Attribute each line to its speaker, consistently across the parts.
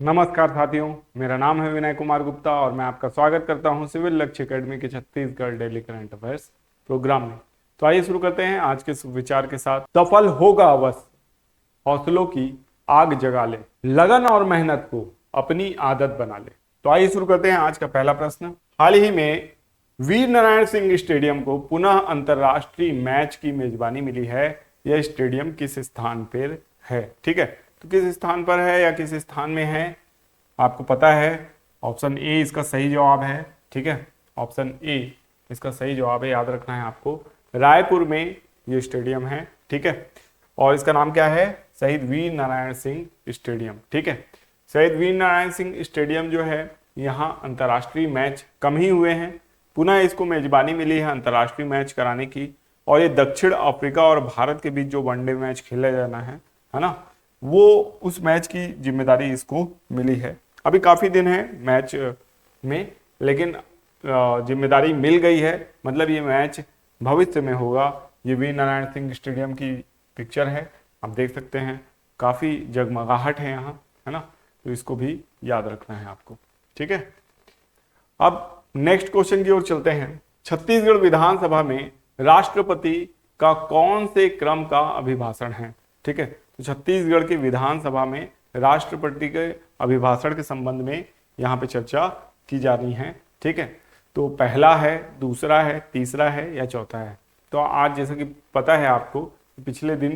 Speaker 1: नमस्कार साथियों, मेरा नाम है विनय कुमार गुप्ता और मैं आपका स्वागत करता हूं सिविल लक्ष्य एकेडमी के Chhattisgarh daily current affairs program में। तो आइए शुरू करते हैं आज के विचार के साथ। सफल होगा अवश्य, हौसलों की आग जगा ले, लगन और मेहनत को अपनी आदत बना ले। तो आइए शुरू करते हैं आज का पहला प्रश्न। हाल ही में वीर नारायण सिंह स्टेडियम को पुनः अंतरराष्ट्रीय मैच की मेजबानी मिली है। यह स्टेडियम किस स्थान पर है? ठीक है, तो किस स्थान पर है या किस स्थान में है आपको पता है। ऑप्शन ए इसका सही जवाब है। ठीक है, ऑप्शन ए इसका सही जवाब है, याद रखना है आपको। रायपुर में ये स्टेडियम है। ठीक है, और इसका नाम क्या है? शहीद वीर नारायण सिंह स्टेडियम। ठीक है, शहीद वीर नारायण सिंह स्टेडियम जो है, यहाँ अंतर्राष्ट्रीय मैच कम ही हुए हैं, पुनः इसको मेजबानी मिली है अंतर्राष्ट्रीय मैच कराने की। और ये दक्षिण अफ्रीका और भारत के बीच जो वनडे मैच खेला जाना है ना, वो उस मैच की जिम्मेदारी इसको मिली है। अभी काफी दिन है मैच में, लेकिन जिम्मेदारी मिल गई है, मतलब ये मैच भविष्य में होगा। ये वीर नारायण सिंह स्टेडियम की पिक्चर है, आप देख सकते हैं, काफी जगमगाहट है यहाँ, है ना, तो इसको भी याद रखना है आपको। ठीक है, अब नेक्स्ट क्वेश्चन की ओर चलते हैं। छत्तीसगढ़ विधानसभा में राष्ट्रपति का कौन से क्रम का अभिभाषण है? ठीक है, तो छत्तीसगढ़ की विधानसभा में राष्ट्रपति के अभिभाषण के संबंध में यहाँ पे चर्चा की जा रही है। ठीक है, तो पहला है, दूसरा है, तीसरा है या चौथा है? तो आज जैसा कि पता है आपको, पिछले दिन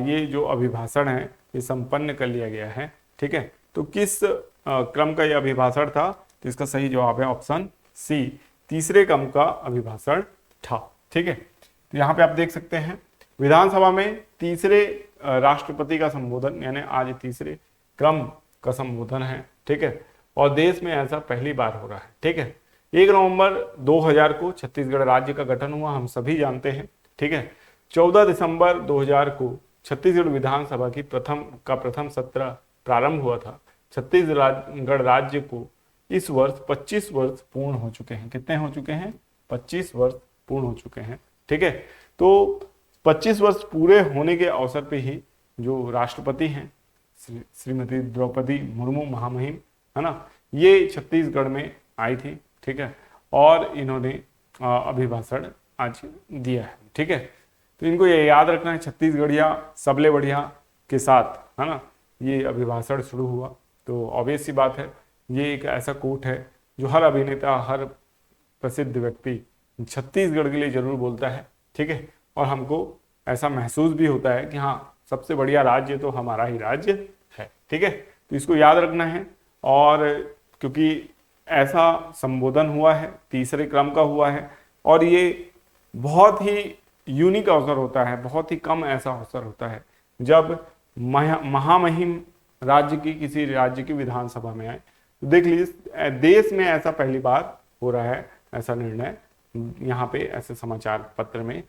Speaker 1: ये जो अभिभाषण है ये संपन्न कर लिया गया है। ठीक है, तो किस क्रम का यह अभिभाषण था? तो इसका सही जवाब है ऑप्शन सी, तीसरे क्रम का अभिभाषण था। ठीक है, तो यहाँ पे आप देख सकते हैं विधानसभा में तीसरे राष्ट्रपति का संबोधन, यानी आज तीसरे क्रम का संबोधन है। ठीक है, और देश में ऐसा पहली बार हो रहा है। ठीक है, 1 नवंबर 2000 को छत्तीसगढ़ राज्य का गठन हुआ, हम सभी जानते हैं। ठीक है, 14 दिसंबर 2000 को छत्तीसगढ़ विधानसभा की प्रथम सत्र प्रारंभ हुआ था। छत्तीसगढ़ राज्य को इस वर्ष 25 वर्ष पूर्ण हो चुके हैं। कितने हो चुके हैं? 25 वर्ष पूर्ण हो चुके हैं। ठीक है, तो 25 वर्ष पूरे होने के अवसर पे ही जो राष्ट्रपति हैं श्रीमती द्रौपदी मुर्मू महामहिम, है ना, ये छत्तीसगढ़ में आई थी। ठीक है, और इन्होंने अभिभाषण आज दिया है। ठीक है, तो इनको ये याद रखना है, छत्तीसगढ़िया सबले बढ़िया के साथ, है ना, ये अभिभाषण शुरू हुआ। तो ऑब्वियस सी बात है, ये एक ऐसा कोट है जो हर अभिनेता, हर प्रसिद्ध व्यक्ति छत्तीसगढ़ के लिए जरूर बोलता है। ठीक है, और हमको ऐसा महसूस भी होता है कि हाँ, सबसे बढ़िया राज्य तो हमारा ही राज्य है। ठीक है, तो इसको याद रखना है। और क्योंकि ऐसा संबोधन हुआ है, तीसरे क्रम का हुआ है, और ये बहुत ही यूनिक अवसर होता है, बहुत ही कम ऐसा अवसर होता है जब महामहिम राज्य की किसी राज्य की विधानसभा में आए। तो देख लीजिए, देश में ऐसा पहली बार हो रहा है, ऐसा निर्णय यहाँ पे ऐसे समाचार पत्र में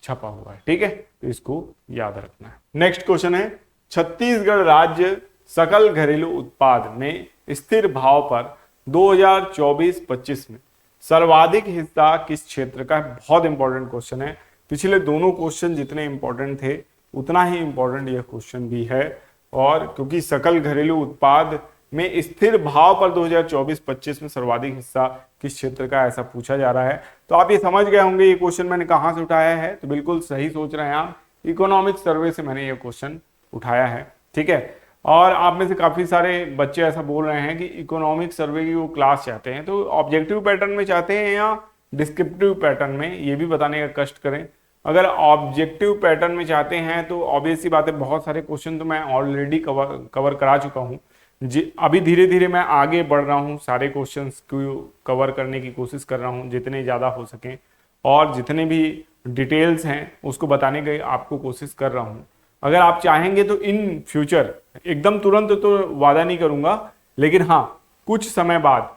Speaker 1: छपा हुआ है। ठीक है, तो इसको याद रखना है। नेक्स्ट क्वेश्चन है, छत्तीसगढ़ राज्य सकल घरेलू उत्पाद में स्थिर भाव पर 2024-25 में सर्वाधिक हिस्सा किस क्षेत्र का है? बहुत इंपॉर्टेंट क्वेश्चन है। पिछले दोनों क्वेश्चन जितने इंपॉर्टेंट थे उतना ही इंपॉर्टेंट यह क्वेश्चन भी है। और क्योंकि सकल घरेलू उत्पाद में स्थिर भाव पर 2024-25 में सर्वाधिक हिस्सा किस क्षेत्र का, ऐसा पूछा जा रहा है, तो आप ये समझ गए होंगे ये क्वेश्चन मैंने कहां से उठाया है। तो बिल्कुल सही सोच रहे हैं आप, इकोनॉमिक सर्वे से मैंने ये क्वेश्चन उठाया है। ठीक है, और आप में से काफी सारे बच्चे ऐसा बोल रहे हैं कि इकोनॉमिक सर्वे की वो क्लास चाहते हैं, तो ऑब्जेक्टिव पैटर्न में चाहते हैं या डिस्क्रिप्टिव पैटर्न में, ये भी बताने का कष्ट करें। अगर ऑब्जेक्टिव पैटर्न में चाहते हैं तो ऑब्वियस सी बात है, बहुत सारे क्वेश्चन तो मैं ऑलरेडी कवर करा चुका हूँ जी। अभी धीरे धीरे मैं आगे बढ़ रहा हूँ, सारे क्वेश्चंस को कवर करने की कोशिश कर रहा हूँ जितने ज़्यादा हो सकें, और जितने भी डिटेल्स हैं उसको बताने की आपको कोशिश कर रहा हूँ। अगर आप चाहेंगे तो इन फ्यूचर, एकदम तुरंत तो वादा नहीं करूँगा, लेकिन हाँ कुछ समय बाद,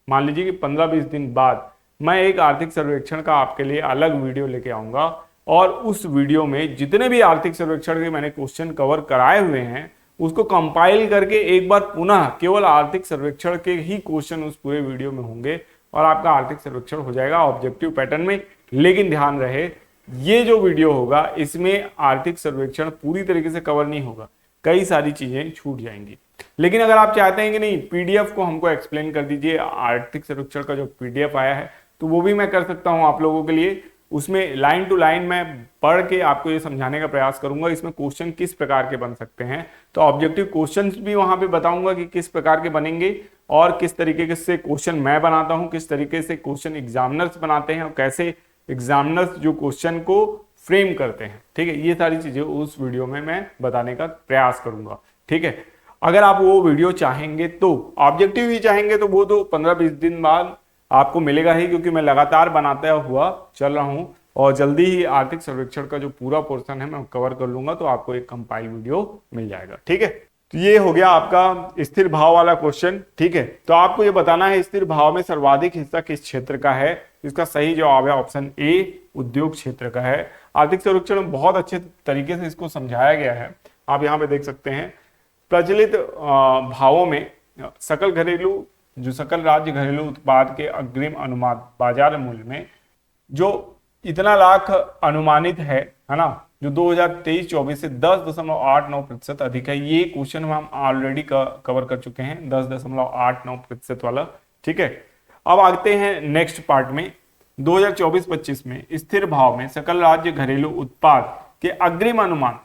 Speaker 1: मान लीजिए कि 15-20 दिन बाद, मैं एक आर्थिक सर्वेक्षण का आपके लिए अलग वीडियो लेके आऊँगा, और उस वीडियो में जितने भी आर्थिक सर्वेक्षण के मैंने क्वेश्चन कवर कराए हुए हैं उसको कंपाइल करके एक बार पुनः केवल आर्थिक सर्वेक्षण के ही क्वेश्चन उस पूरे वीडियो में होंगे, और आपका आर्थिक सर्वेक्षण हो जाएगा ऑब्जेक्टिव पैटर्न में। लेकिन ध्यान रहे, ये जो वीडियो होगा इसमें आर्थिक सर्वेक्षण पूरी तरीके से कवर नहीं होगा, कई सारी चीजें छूट जाएंगी। लेकिन अगर आप चाहते हैं कि नहीं पीडीएफ को हमको एक्सप्लेन कर दीजिए, आर्थिक सर्वेक्षण का जो पीडीएफ आया है, तो वो भी मैं कर सकता हूं आप लोगों के लिए। उसमें लाइन टू लाइन मैं पढ़ के आपको ये समझाने का प्रयास करूंगा इसमें क्वेश्चन किस प्रकार के बन सकते हैं। तो ऑब्जेक्टिव क्वेश्चंस भी वहां पे बताऊंगा कि किस प्रकार के बनेंगे और किस तरीके से क्वेश्चन मैं बनाता हूं, किस तरीके से क्वेश्चन एग्जामिनर्स बनाते हैं और कैसे एग्जामिनर्स जो क्वेश्चन को फ्रेम करते हैं। ठीक है, ये सारी चीजें उस वीडियो में मैं बताने का प्रयास करूंगा। ठीक है, अगर आप वो वीडियो चाहेंगे तो, ऑब्जेक्टिव ही चाहेंगे तो वो तो 15-20 दिन बाद आपको मिलेगा ही, क्योंकि मैं लगातार बनाता हुआ चल रहा हूं और जल्दी ही आर्थिक सर्वेक्षण का जो पूरा पोर्शन है मैं कवर कर लूंगा, तो आपको एक कंपाइल वीडियो मिल जाएगा। ठीक है, तो ये हो गया आपका स्थिर भाव वाला क्वेश्चन। ठीक है, तो आपको ये बताना है स्थिर भाव में सर्वाधिक हिस्सा किस क्षेत्र का है। इसका सही जवाब है ऑप्शन ए, उद्योग क्षेत्र का है। आर्थिक सर्वेक्षण में बहुत अच्छे तरीके से इसको समझाया गया है, आप यहाँ पे देख सकते हैं। प्रचलित भावों में सकल राज्य घरेलू उत्पाद के अग्रिम अनुमान बाजार मूल्य में जो इतना लाख अनुमानित है ना, जो 2023-24 से 10.89% अधिक है। ये क्वेश्चन हम ऑलरेडी कवर कर चुके हैं, 10.89% वाला। ठीक है, अब आते हैं नेक्स्ट पार्ट में। 2024-25 में स्थिर भाव में सकल राज्य घरेलू उत्पाद के अग्रिम अनुमान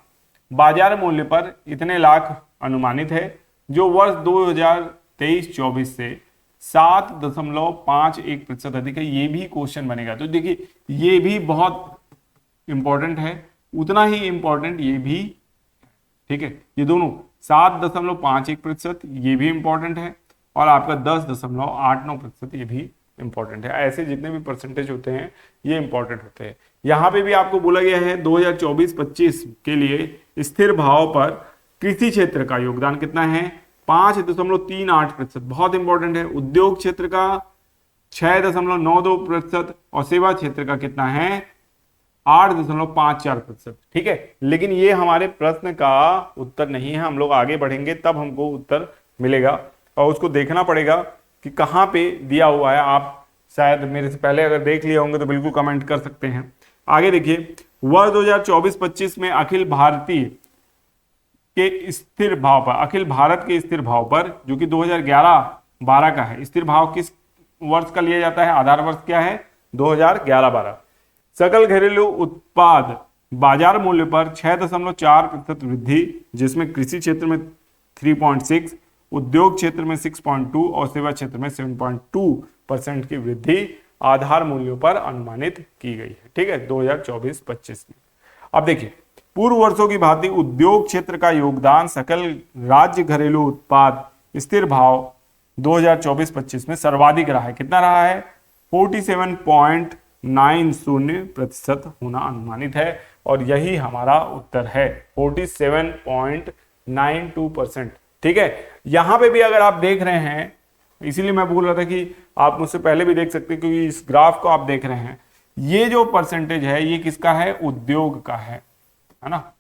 Speaker 1: बाजार मूल्य पर इतने लाख अनुमानित है, जो वर्ष 2023-24 से 7.51% अधिक है। ये भी क्वेश्चन बनेगा, तो देखिए ये भी बहुत इंपॉर्टेंट है, उतना ही इंपॉर्टेंट ये भी। ठीक है, ये दोनों 7.51% ये भी इंपॉर्टेंट है और आपका 10.89% ये भी इंपॉर्टेंट है। ऐसे जितने भी परसेंटेज होते हैं ये इंपॉर्टेंट होते हैं। यहां पे भी आपको बोला गया है 2024-25 के लिए स्थिर भाव पर कृषि क्षेत्र का योगदान कितना है, 5.38%, बहुत इंपॉर्टेंट है। उद्योग क्षेत्र का 6.92% और सेवा क्षेत्र का कितना है, 8.54%। ठीक है, लेकिन ये हमारे प्रश्न का उत्तर नहीं है, हम लोग आगे बढ़ेंगे तब हमको उत्तर मिलेगा और उसको देखना पड़ेगा कि कहाँ पे दिया हुआ है। आप शायद मेरे से पहले अगर देख लिए होंगे तो बिल्कुल कमेंट कर सकते हैं। आगे देखिए, वर्ष 2024-25 में अखिल भारतीय के स्थिर भाव पर, अखिल भारत के स्थिर भाव पर, जो कि 2011-12 का है। स्थिर भाव किस वर्ष का लिया जाता है, आधार वर्ष क्या है, 2011-12। सकल घरेलू उत्पाद बाजार मूल्य पर 6.4% वृद्धि, जिसमें कृषि क्षेत्र में 3.6, उद्योग क्षेत्र में 6.2 और सेवा क्षेत्र में 7.2% की वृद्धि आधार मूल्यों पर अनुमानित की गई है। ठीक है, 2024-25 में। अब देखिए, पूर्व वर्षों की भांति उद्योग क्षेत्र का योगदान सकल राज्य घरेलू उत्पाद स्थिर भाव 2024-25 में सर्वाधिक रहा है। कितना रहा है, 47.90% होना अनुमानित है और यही हमारा उत्तर है, 47.92%। ठीक है, यहां पे भी अगर आप देख रहे हैं, इसीलिए मैं बोल रहा था कि आप मुझसे पहले भी देख सकते हैं, क्योंकि इस ग्राफ को आप देख रहे हैं, ये जो परसेंटेज है ये किसका है, उद्योग का है ना,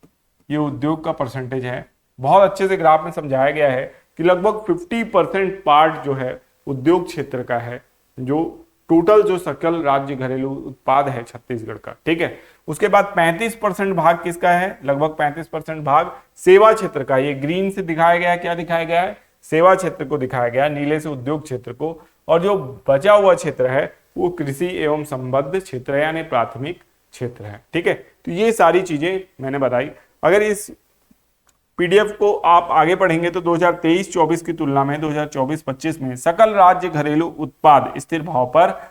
Speaker 1: ये उद्योग का परसेंटेज है। बहुत अच्छे से ग्राफ में समझाया गया है कि लगभग 50% पार्ट जो है उद्योग क्षेत्र का है, जो टोटल जो सकल राज्य घरेलू उत्पाद है छत्तीसगढ़ का। ठीक है, उसके बाद 35% भाग किसका है, लगभग 35% भाग सेवा क्षेत्र का। ये ग्रीन से दिखाया गया है, क्या दिखाया गया है, सेवा क्षेत्र को दिखाया गया, नीले से उद्योग क्षेत्र को, और जो बचा हुआ क्षेत्र है वो कृषि एवं संबद्ध क्षेत्र है, यानी प्राथमिक क्षेत्र है। ठीक है, तो ये सारी चीजें मैंने बताई। अगर इस पीडीएफ को आप आगे पढ़ेंगे तो 2023-24 की तुलना में 2024-25 में सकल राज्य घरेलू उत्पाद स्थिर भाव पर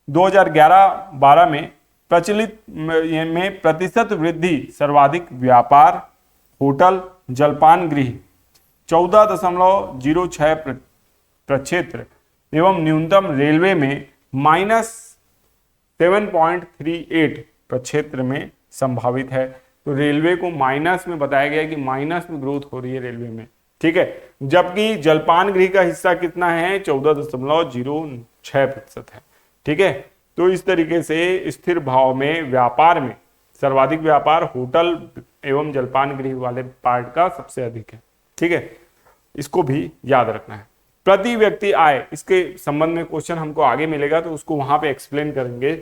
Speaker 1: 2011-12 में प्रचलित में प्रतिशत वृद्धि सर्वाधिक व्यापार, होटल, जलपान गृह 14.06 प्रक्षेत्र एवं न्यूनतम रेलवे में -7.38 प्रक्षेत्र में संभावित है। तो रेलवे को माइनस में बताया गया कि माइनस में ग्रोथ हो रही है रेलवे में। ठीक है, जबकि जलपान गृह का हिस्सा कितना है, 14.06% है। ठीक है, तो इस तरीके से स्थिर भाव में व्यापार में सर्वाधिक व्यापार होटल एवं जलपान गृह वाले पार्ट का सबसे अधिक है। ठीक है, इसको भी याद रखना है। प्रति व्यक्ति आय, इसके संबंध में क्वेश्चन हमको आगे मिलेगा तो उसको वहां पे एक्सप्लेन करेंगे।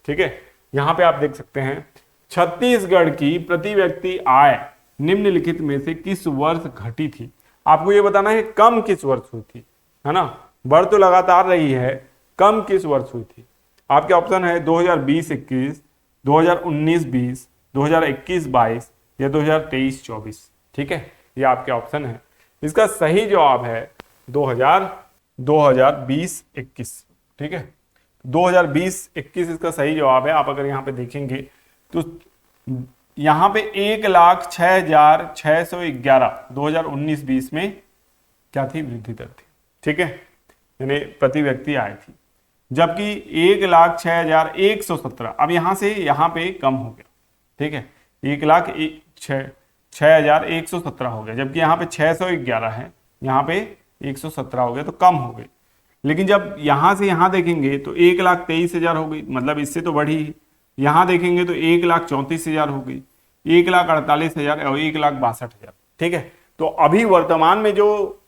Speaker 1: ठीक है, यहां पे आप देख सकते हैं छत्तीसगढ़ की प्रति व्यक्ति आय निम्नलिखित में से किस वर्ष घटी थी। आपको ये बताना है कम किस वर्ष हुई थी, है ना। बढ़ तो लगातार रही है, कम किस वर्ष हुई थी। आपके ऑप्शन है 2020-21, 2019-20, 2021-22 या 2023-24। ठीक है, ये आपके ऑप्शन है। इसका सही जवाब है 2020-21। ठीक है, 2020-21 इसका सही जवाब है। आप अगर यहाँ पे देखेंगे तो यहाँ पे 1,06,611 2019-20 में क्या थी, वृद्धि दर थी। ठीक है, यानी प्रति व्यक्ति आय थी, जबकि 1,06,117 अब यहाँ से यहाँ पे कम हो गया। ठीक है, 1,06,117 हो गया, जबकि यहाँ पे 611 है, यहाँ पे 117 हो गया, तो कम हो गई। लेकिन जब यहाँ से यहाँ देखेंगे तो 1,23,000 हो गई, मतलब इससे तो बढ़ी। यहाँ देखेंगे तो 1,34,000 हो गई, 1,48,000 और 1,62,000। ठीक है, तो अभी वर्तमान में जो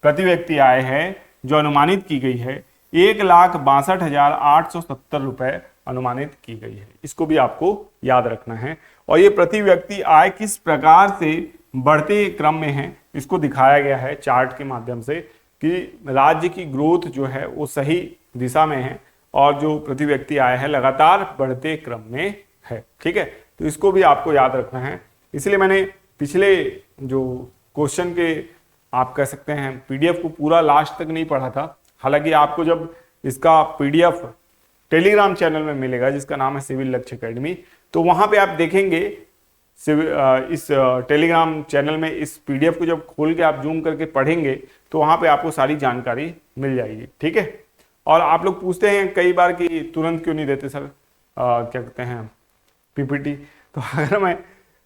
Speaker 1: प्रति व्यक्ति आय है जो अनुमानित की गई है 1,62,870 रुपए अनुमानित की गई है। इसको भी आपको याद रखना है। और ये प्रति व्यक्ति आय किस प्रकार से बढ़ते क्रम में है, इसको दिखाया गया है चार्ट के माध्यम से कि राज्य की ग्रोथ जो है वो सही दिशा में है और जो प्रति व्यक्ति आय है लगातार बढ़ते क्रम में है। ठीक है, तो इसको भी आपको याद रखना है। इसलिए मैंने पिछले जो क्वेश्चन के आप कह सकते हैं पीडीएफ को पूरा लास्ट तक नहीं पढ़ा था। हालांकि आपको जब इसका पीडीएफ टेलीग्राम चैनल में मिलेगा जिसका नाम है सिविल लक्ष्य एकेडमी, तो वहां पे आप देखेंगे इस टेलीग्राम चैनल में इस पीडीएफ को जब खोल के आप जूम करके पढ़ेंगे तो वहां पे आपको सारी जानकारी मिल जाएगी। ठीक है, और आप लोग पूछते हैं कई बार कि तुरंत क्यों नहीं देते सर, क्या कहते हैं पीपीटी। तो अगर मैं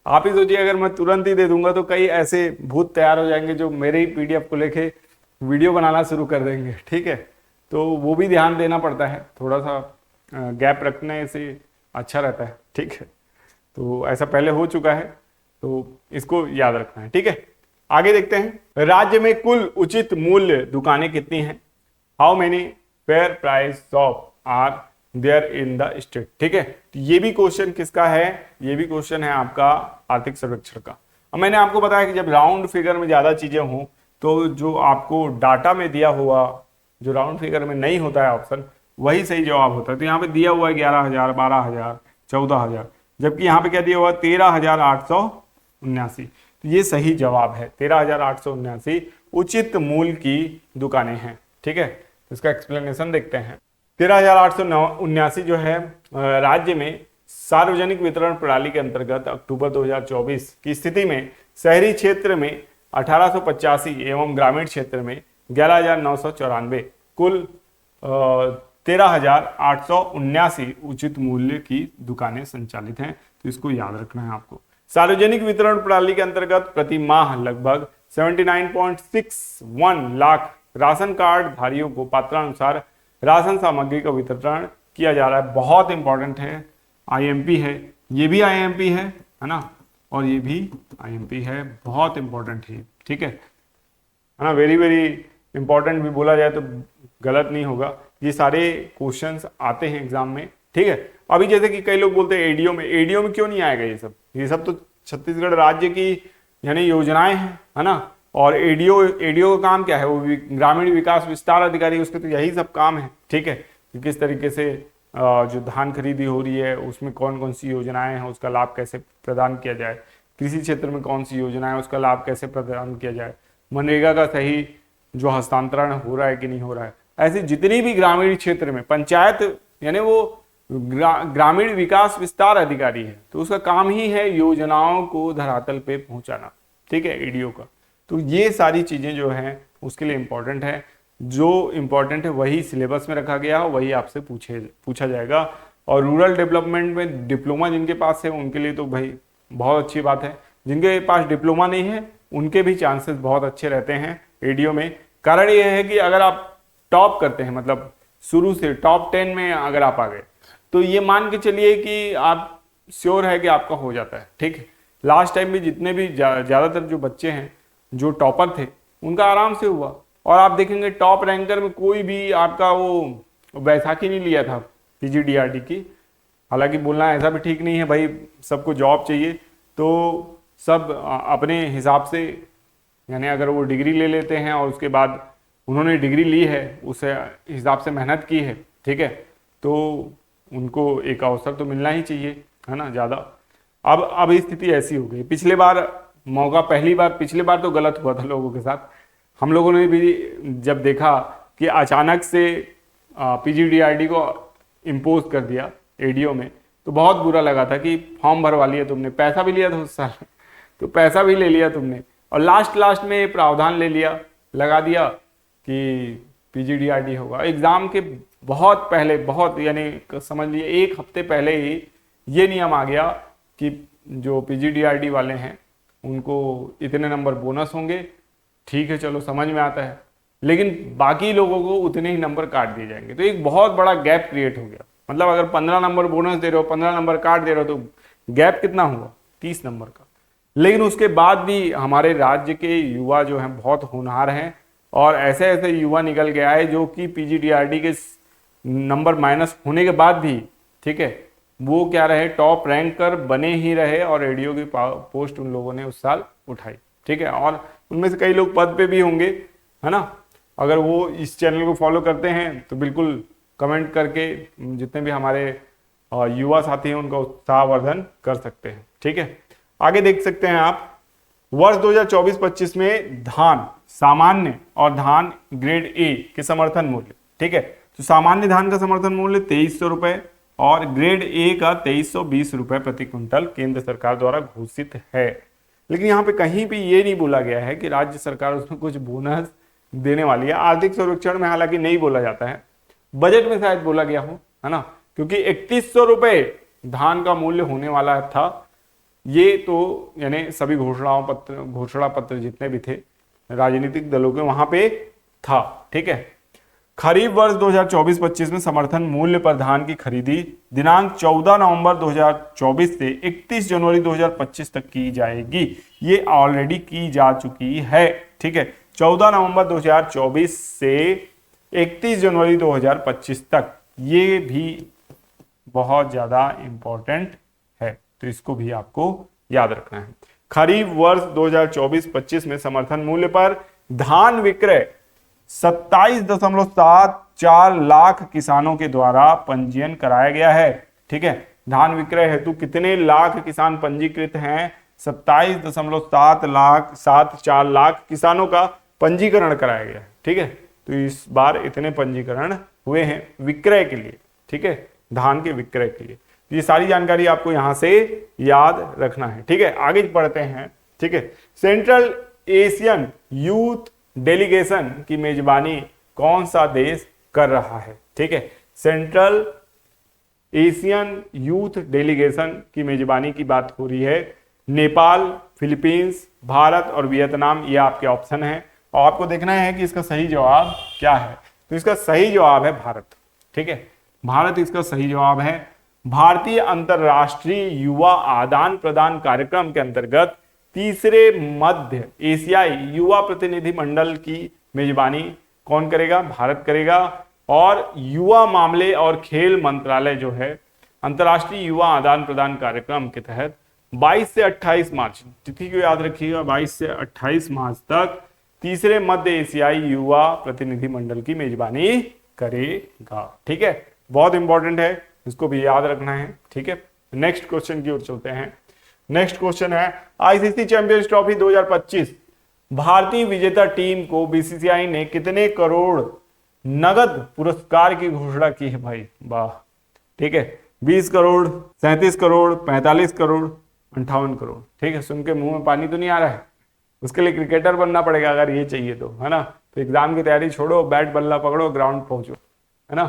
Speaker 1: आप ही सोचिए अगर मैं तुरंत ही दे दूंगा तो कई ऐसे भूत तैयार हो जाएंगे जो मेरे ही पीडीएफ को लेके वीडियो बनाना शुरू कर देंगे। ठीक है, तो वो भी ध्यान देना पड़ता है, थोड़ा सा गैप रखने से अच्छा रहता है। ठीक है, तो ऐसा पहले हो चुका है, तो इसको याद रखना है। ठीक है, आगे देखते हैं। राज्य में कुल उचित मूल्य दुकानें कितनी हैं? How many fair price shop are there in the state. ठीक है, तो ये भी क्वेश्चन किसका है? ये भी क्वेश्चन है आपका आर्थिक सर्वेक्षण का। अब मैंने आपको बताया कि जब राउंड फिगर में ज्यादा चीजें हों तो जो आपको डाटा में दिया हुआ, जो राउंड फिगर में नहीं होता है ऑप्शन, वही सही जवाब होता है। तो यहाँ पे दिया हुआ है 11,000, 12,000, 14,000, जबकि यहाँ पे क्या दिया हुआ 13,879। तो ये सही जवाब है, 13,879 उचित मूल्य की दुकानें हैं। ठीक है, तो इसका एक्सप्लेनेशन देखते हैं। 13,879 जो है राज्य में सार्वजनिक वितरण प्रणाली के अंतर्गत अक्टूबर 2024 की स्थिति में शहरी क्षेत्र में 1885 एवं ग्रामीण क्षेत्र में 11,994 कुल 13,879 उचित मूल्य की दुकानें संचालित हैं। तो इसको याद रखना है आपको। सार्वजनिक वितरण प्रणाली के अंतर्गत प्रति माह लगभग 79.61 लाख राशन कार्ड धारियों को पात्रानुसार राशन सामग्री का वितरण किया जा रहा है। बहुत इंपॉर्टेंट है, आईएमपी है, ये भी आईएमपी है ना, और ये भी आईएमपी है, बहुत इंपॉर्टेंट है। ठीक है ना, वेरी वेरी इंपॉर्टेंट भी बोला जाए तो गलत नहीं होगा। ये सारे क्वेश्चंस आते हैं एग्जाम में। ठीक है, अभी जैसे कि कई लोग बोलते हैं एडीओ में क्यों नहीं आएगा ये सब तो छत्तीसगढ़ राज्य की यानी योजनाएं हैं, है ना। और एडीओ का काम क्या है? वो ग्रामीण विकास विस्तार अधिकारी, उसके तो यही सब काम है। ठीक है, कि किस तरीके से जो धान खरीदी हो रही है उसमें कौन कौन सी योजनाएं हैं, उसका लाभ कैसे प्रदान किया जाए, कृषि क्षेत्र में कौन सी योजना है उसका लाभ कैसे प्रदान किया जाए, मनरेगा का सही जो हस्तांतरण हो रहा है कि नहीं हो रहा है। ऐसी जितनी भी ग्रामीण क्षेत्र में पंचायत यानी वो ग्रामीण विकास विस्तार अधिकारी है, तो उसका काम ही है योजनाओं को धरातल पे पहुंचाना। ठीक है, एडीओ का। तो ये सारी चीजें जो हैं उसके लिए इंपॉर्टेंट है। जो इंपॉर्टेंट है वही सिलेबस में रखा गया है, वही आपसे पूछा जाएगा। और रूरल डेवलपमेंट में डिप्लोमा जिनके पास है उनके लिए तो भाई बहुत अच्छी बात है। जिनके पास डिप्लोमा नहीं है उनके भी चांसेस बहुत अच्छे रहते हैं एडीओ में। कारण यह है कि अगर आप टॉप करते हैं, मतलब शुरू से टॉप 10 में अगर आप आ गए, तो ये मान के चलिए कि आप श्योर है कि आपका हो जाता है। ठीक है, लास्ट टाइम भी जितने भी ज्यादातर जो बच्चे हैं जो टॉपर थे उनका आराम से हुआ। और आप देखेंगे टॉप रैंकर में कोई भी आपका वो बैसाखी नहीं लिया था पीजीडीआरडी की। हालांकि बोलना ऐसा भी ठीक नहीं है भाई, सबको जॉब चाहिए तो सब अपने हिसाब से यानी अगर वो डिग्री ले लेते हैं और उसके बाद उन्होंने डिग्री ली है, उस हिसाब से मेहनत की है, ठीक है, तो उनको एक अवसर तो मिलना ही चाहिए, है ना, ज़्यादा। अब स्थिति ऐसी हो गई। पिछले बार मौका, पिछले बार तो गलत हुआ था लोगों के साथ। हम लोगों ने भी जब देखा कि अचानक से पीजीडीआरडी को इम्पोज कर दिया एडीओ में, तो बहुत बुरा लगा था कि फॉर्म भरवा लिया तुमने, पैसा भी लिया था उस साल तो पैसा भी ले लिया तुमने, और लास्ट में ये प्रावधान ले लिया, लगा दिया कि पीजीडीआरडी होगा। एग्जाम के बहुत पहले, बहुत यानी समझ लिए 1 हफ्ते पहले ही ये नियम आ गया कि जो पीजीडीआरडी वाले हैं उनको इतने नंबर बोनस होंगे। ठीक है, चलो समझ में आता है, लेकिन बाकी लोगों को उतने ही नंबर काट दिए जाएंगे। तो एक बहुत बड़ा गैप क्रिएट हो गया। मतलब अगर 15 नंबर बोनस दे रहे हो, 15 नंबर काट दे रहे हो, तो गैप कितना हुआ? 30 नंबर का। लेकिन उसके बाद भी हमारे राज्य के युवा जो हैं बहुत होनहार हैं, और ऐसे ऐसे युवा निकल के आए जो कि पीजीडीआरडी के नंबर माइनस होने के बाद भी, ठीक है, वो क्या रहे, टॉप रैंकर बने ही रहे, और एडीओ की पोस्ट उन लोगों ने उस साल उठाई, ठीक है। और उनमें से कई लोग पद पे भी होंगे, है ना। अगर वो इस चैनल को फॉलो करते हैं तो बिल्कुल कमेंट करके जितने भी हमारे युवा साथी हैं उनका उत्साहवर्धन कर सकते हैं, ठीक है। आगे देख सकते हैं आप, वर्ष 2024-25 में धान सामान्य और धान ग्रेड ए के समर्थन मूल्य, ठीक है, तो सामान्य धान का समर्थन मूल्य 2300 रुपए और ग्रेड ए का 2320 रुपए प्रति क्विंटल केंद्र सरकार द्वारा घोषित है। लेकिन यहाँ पे कहीं भी ये नहीं बोला गया है कि राज्य सरकार उसमें कुछ बोनस देने वाली है। आर्थिक सर्वेक्षण में हालांकि नहीं बोला जाता है, बजट में शायद बोला गया हो, है ना, क्योंकि 3100 रुपए धान का मूल्य होने वाला था। ये तो यानी सभी घोषणा पत्र जितने भी थे राजनीतिक दलों के वहां पे था, ठीक है। खरीफ वर्ष 2024-25 में समर्थन मूल्य पर धान की खरीदी दिनांक 14 नवंबर 2024 से 31 जनवरी 2025 तक की जाएगी। ये ऑलरेडी की जा चुकी है, ठीक है, 14 नवंबर 2024 से 31 जनवरी 2025 तक। ये भी बहुत ज्यादा इंपॉर्टेंट है, तो इसको भी आपको याद रखना है। खरीफ वर्ष 2024-25 में समर्थन मूल्य पर धान विक्रय 27.74 लाख किसानों के द्वारा पंजीयन कराया गया है, ठीक है। धान विक्रय हेतु कितने लाख किसान पंजीकृत हैं? 27.74 लाख किसानों का पंजीकरण कराया गया है, ठीक है। तो इस बार इतने पंजीकरण हुए हैं विक्रय के लिए, ठीक है, धान के विक्रय के लिए। ये सारी जानकारी आपको यहां से याद रखना है, ठीक है। आगे बढ़ते हैं, ठीक है। सेंट्रल एशियन यूथ डेलीगेशन की मेजबानी कौन सा देश कर रहा है? ठीक है, सेंट्रल एशियन यूथ डेलीगेशन की मेजबानी की बात हो रही है। नेपाल, फिलीपींस, भारत और वियतनाम, ये आपके ऑप्शन हैं और आपको देखना है कि इसका सही जवाब क्या है। तो इसका सही जवाब है भारत, ठीक है, भारत इसका सही जवाब है। भारतीय अंतरराष्ट्रीय युवा आदान प्रदान कार्यक्रम के अंतर्गत तीसरे मध्य एशियाई युवा प्रतिनिधि मंडल की मेजबानी कौन करेगा? भारत करेगा। और युवा मामले और खेल मंत्रालय जो है अंतरराष्ट्रीय युवा आदान प्रदान कार्यक्रम के तहत 22 से 28 मार्च, तिथि को याद रखिएगा, 22 से 28 मार्च तक तीसरे मध्य एशियाई युवा प्रतिनिधि मंडल की मेजबानी करेगा, ठीक है। बहुत इंपॉर्टेंट है, इसको भी याद रखना है, ठीक है। नेक्स्ट क्वेश्चन की ओर चलते हैं। नेक्स्ट क्वेश्चन है, आईसीसी चैंपियंस ट्रॉफी 2025 भारतीय विजेता टीम को बीसीसीआई ने कितने करोड़ नगद पुरस्कार की घोषणा की है? भाई वाह, ठीक है, 20 करोड़, 37 करोड़, 45 करोड़, 58 करोड़, ठीक है। सुन के मुंह में पानी तो नहीं आ रहा है? उसके लिए क्रिकेटर बनना पड़ेगा अगर ये चाहिए तो, है ना। तो एग्जाम की तैयारी छोड़ो, बैट बल्ला पकड़ो, ग्राउंड पहुंचो, है ना।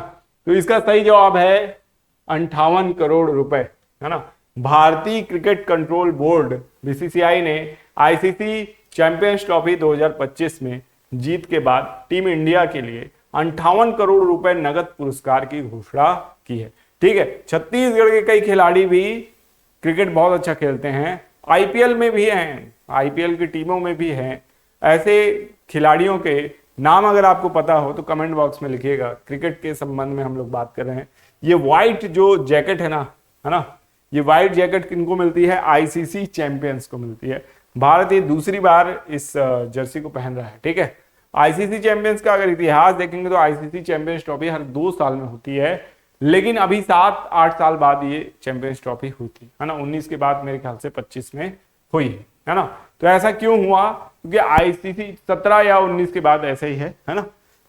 Speaker 1: तो इसका सही जवाब है 58 करोड़ रुपए, है ना। भारतीय क्रिकेट कंट्रोल बोर्ड बीसीसीआई ने आईसीसी चैंपियंस ट्रॉफी 2025 में जीत के बाद टीम इंडिया के लिए 58 करोड़ रुपए नगद पुरस्कार की घोषणा की है, ठीक है। छत्तीसगढ़ के कई खिलाड़ी भी क्रिकेट बहुत अच्छा खेलते हैं, आईपीएल में भी हैं, आईपीएल की टीमों में भी हैं। ऐसे खिलाड़ियों के नाम अगर आपको पता हो तो कमेंट बॉक्स में लिखिएगा। क्रिकेट के संबंध में हम लोग बात कर रहे हैं। ये व्हाइट जो जैकेट है ना, ये व्हाइट जैकेट किनको मिलती है? आईसीसी चैंपियंस को मिलती है। भारत ये दूसरी बार इस जर्सी को पहन रहा है। ठीक है, आईसीसी चैंपियंस का अगर इतिहास देखेंगे तो आईसीसी चैंपियंस ट्रॉफी हर 2 साल में होती है, लेकिन अभी 7-8 साल बाद ये चैंपियंस ट्रॉफी हुई थी, है ना। 19 के बाद मेरे ख्याल से 25 में हुई है ना। तो ऐसा क्यों हुआ? क्योंकि आईसीसी 17 या 19 के बाद ऐसा ही है ना।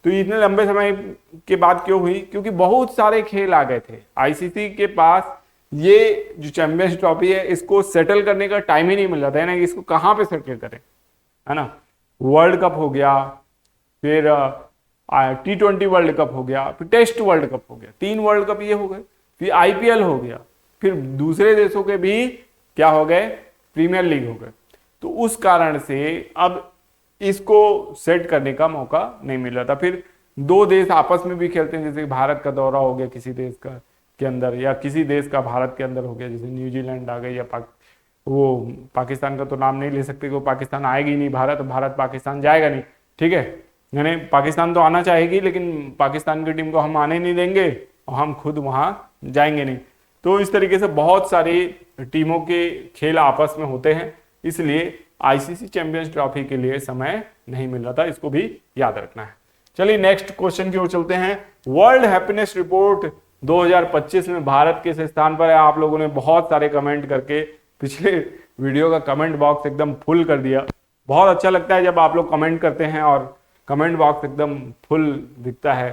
Speaker 1: तो इतने लंबे समय के बाद क्यों हुई? क्योंकि बहुत सारे खेल आ गए थे आईसीसी के पास। ये जो चैंपियंस ट्रॉफी है इसको सेटल करने का टाइम ही नहीं मिल रहा था, ना कि इसको कहाँ पे सेटल करें, है ना। वर्ल्ड कप हो गया, फिर T20 वर्ल्ड कप हो गया, फिर टेस्ट वर्ल्ड कप हो गया, 3 वर्ल्ड कप ये हो गए, फिर आईपीएल हो गया, फिर दूसरे देशों के भी क्या हो गए, प्रीमियर लीग हो गए। तो उस कारण से अब इसको सेट करने का मौका नहीं मिल रहा था। फिर 2 देश आपस में भी खेलते हैं, जैसे भारत का दौरा हो गया किसी देश का के अंदर, या किसी देश का भारत के अंदर हो गया, जैसे न्यूजीलैंड आ गई, या वो पाकिस्तान का तो नाम नहीं ले सकते, क्योंकि पाकिस्तान आएगी नहीं, भारत पाकिस्तान जाएगा नहीं। ठीक है, यानी पाकिस्तान तो आना चाहेगी, लेकिन पाकिस्तान की टीम को हम आने नहीं देंगे और हम खुद वहां जाएंगे नहीं। तो इस तरीके से बहुत सारी टीमों के खेल आपस में होते हैं, इसलिए आईसीसी चैंपियंस ट्रॉफी के लिए समय नहीं मिल रहा था, इसको भी याद रखना है। चलिए नेक्स्ट क्वेश्चन की ओर चलते हैं। वर्ल्ड हैप्पीनेस रिपोर्ट 2025 में भारत किस स्थान पर है? आप लोगों ने बहुत सारे कमेंट करके पिछले वीडियो का कमेंट बॉक्स एकदम फुल कर दिया। बहुत अच्छा लगता है जब आप लोग कमेंट करते हैं और कमेंट बॉक्स एकदम फुल दिखता है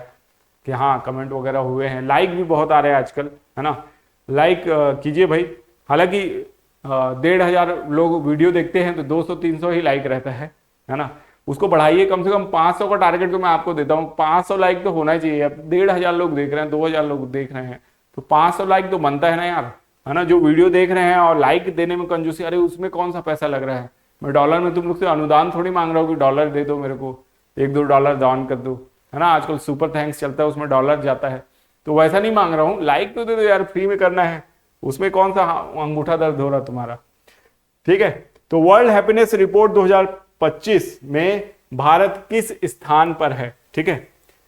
Speaker 1: कि हाँ कमेंट वगैरह हुए हैं। लाइक भी बहुत आ रहे हैं आजकल, है ना। लाइक कीजिए भाई। हालांकि 1,500 लोग वीडियो देखते हैं तो 200-300 ही लाइक रहता है ना। उसको बढ़ाइए, कम से कम 500 का टारगेट तो मैं आपको देता हूँ। 500 लाइक तो होना चाहिए। अब 1,500 लोग देख रहे हैं, 2,000 लोग देख रहे हैं, तो 500 लाइक तो बनता है ना यार, है ना। जो वीडियो देख रहे हैं और लाइक देने में कंजूसी, अरे उसमें कौन सा पैसा लग रहा है? मैं डॉलर में तुम लोग से अनुदान थोड़ी मांग रहा हूँ कि डॉलर दे दो मेरे को, 1-2 डॉलर दान कर दो, है ना। आजकल सुपर थैंक्स चलता है, उसमें डॉलर जाता है, तो वैसा नहीं मांग रहा हूँ। लाइक तो दे दो यार, फ्री में करना है, उसमें कौन सा अंगूठा दर्द हो रहा तुम्हारा। ठीक है, तो वर्ल्ड हैप्पीनेस रिपोर्ट 2025 में भारत किस स्थान पर है? ठीक है,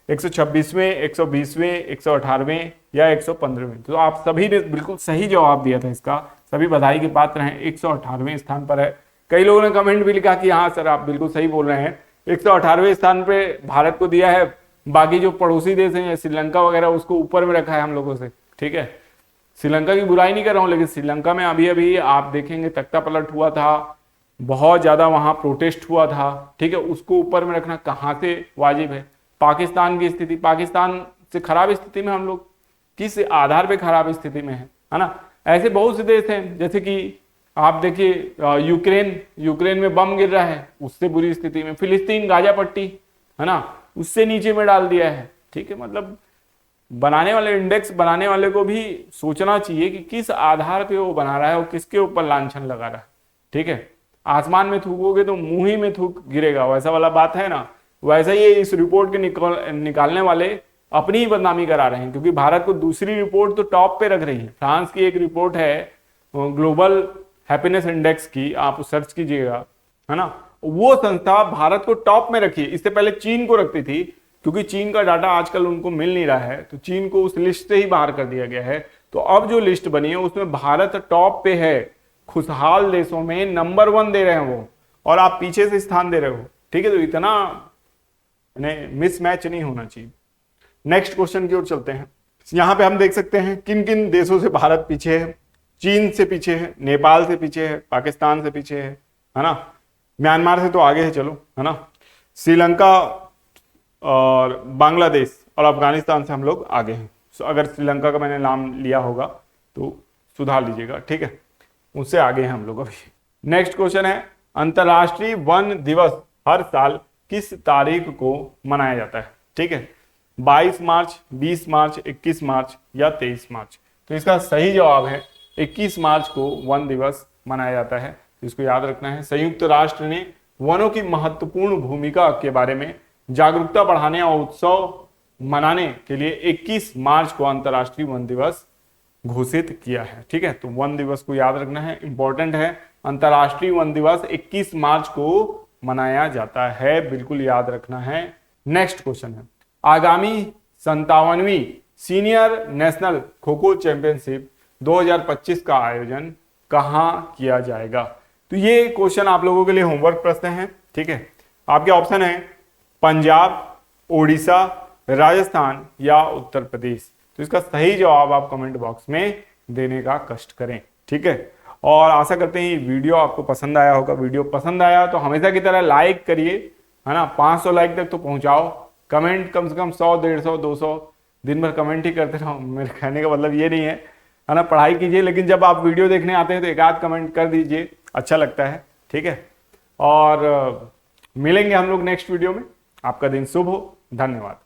Speaker 1: 126वें, 120वें, 118वें या 115वें? तो आप सभी ने बिल्कुल सही जवाब दिया था इसका, सभी बधाई के पात्र हैं। 118वें स्थान पर है। कई लोगों ने कमेंट भी लिखा कि हाँ सर आप बिल्कुल सही बोल रहे हैं, 118वें स्थान पे भारत को दिया है। बाकी जो पड़ोसी देश हैं श्रीलंका वगैरह, उसको ऊपर में रखा है हम लोगों से। ठीक है, श्रीलंका की बुराई नहीं कर रहा हूं, लेकिन श्रीलंका में अभी अभी आप देखेंगे तख्ता पलट हुआ था, बहुत ज्यादा वहां प्रोटेस्ट हुआ था। ठीक है, उसको ऊपर में रखना कहां से वाजिब है? पाकिस्तान की स्थिति, पाकिस्तान से खराब स्थिति में हम लोग किस आधार पे खराब स्थिति में है ना। ऐसे बहुत से देश हैं, जैसे कि आप देखिए यूक्रेन में बम गिर रहा है, उससे बुरी स्थिति में। फिलिस्तीन गाजा पट्टी, है ना, उससे नीचे में डाल दिया है। ठीक है, मतलब बनाने वाले, इंडेक्स बनाने वाले को भी सोचना चाहिए कि किस आधार पे वो बना रहा है और किसके ऊपर लांछन लगा रहा है। ठीक है, आसमान में थूकोगे तो मुंह ही में थूक गिरेगा, वैसा वाला बात है ना। वैसा ही इस रिपोर्ट के निकालने वाले अपनी ही बदनामी करा रहे हैं, क्योंकि भारत को दूसरी रिपोर्ट तो टॉप पे रख रही है। फ्रांस की एक रिपोर्ट है ग्लोबल हैप्पीनेस इंडेक्स की, आप सर्च कीजिएगा, है ना। वो संस्था भारत को टॉप में रखी है। इससे पहले चीन को रखती थी, क्योंकि चीन का डाटा आजकल उनको मिल नहीं रहा है, तो चीन को उस लिस्ट से ही बाहर कर दिया गया है। तो अब जो लिस्ट बनी है उसमें भारत टॉप पे है, खुशहाल देशों में नंबर 1 दे रहे हैं वो, और आप पीछे से स्थान दे रहे हो। ठीक है, तो इतना मिसमैच नहीं होना चाहिए। नेक्स्ट क्वेश्चन की ओर चलते हैं। यहां पे हम देख सकते हैं किन किन देशों से भारत पीछे है। चीन से पीछे है, नेपाल से पीछे है, पाकिस्तान से पीछे है ना। म्यांमार से तो आगे है, चलो, है ना। श्रीलंका और बांग्लादेश और अफगानिस्तान से हम लोग आगे हैं। अगर श्रीलंका का मैंने नाम लिया होगा तो सुधार लीजिएगा। ठीक है, उससे आगे हैं हम लोग अभी। नेक्स्ट क्वेश्चन है, अंतरराष्ट्रीय वन दिवस हर साल किस तारीख को मनाया जाता है? ठीक है, 22 मार्च, 20 मार्च, 21 मार्च या 23 मार्च? तो इसका सही जवाब है 21 मार्च को वन दिवस मनाया जाता है। इसको याद रखना है। संयुक्त राष्ट्र ने वनों की महत्वपूर्ण भूमिका के बारे में जागरूकता बढ़ाने और उत्सव मनाने के लिए 21 मार्च को अंतरराष्ट्रीय वन दिवस घोषित किया है। ठीक है, तो वन दिवस को याद रखना है, इंपॉर्टेंट है। अंतरराष्ट्रीय वन दिवस 21 मार्च को मनाया जाता है, बिल्कुल याद रखना है। नेक्स्ट क्वेश्चन है, आगामी 57वीं senior national kho kho championship 2025 का आयोजन कहां किया जाएगा? तो ये क्वेश्चन आप लोगों के लिए होमवर्क प्रश्न है, ठीक है। आपके ऑप्शन है पंजाब, उड़ीसा, राजस्थान या उत्तर प्रदेश। तो इसका सही जवाब आप कमेंट बॉक्स में देने का कष्ट करें, ठीक है। और आशा करते हैं ये वीडियो आपको पसंद आया होगा। वीडियो पसंद आया तो हमेशा की तरह लाइक करिए, है ना, 500 लाइक तक तो पहुंचाओ। कमेंट कम से कम 100, 150, 200 दिन भर कमेंट ही करते रहो। मेरे कहने का मतलब ये नहीं है ना, पढ़ाई कीजिए, लेकिन जब आप वीडियो देखने आते हैं तो एक आध कमेंट कर दीजिए, अच्छा लगता है, ठीक है। और मिलेंगे हम लोग नेक्स्ट वीडियो में। आपका दिन शुभ हो, धन्यवाद।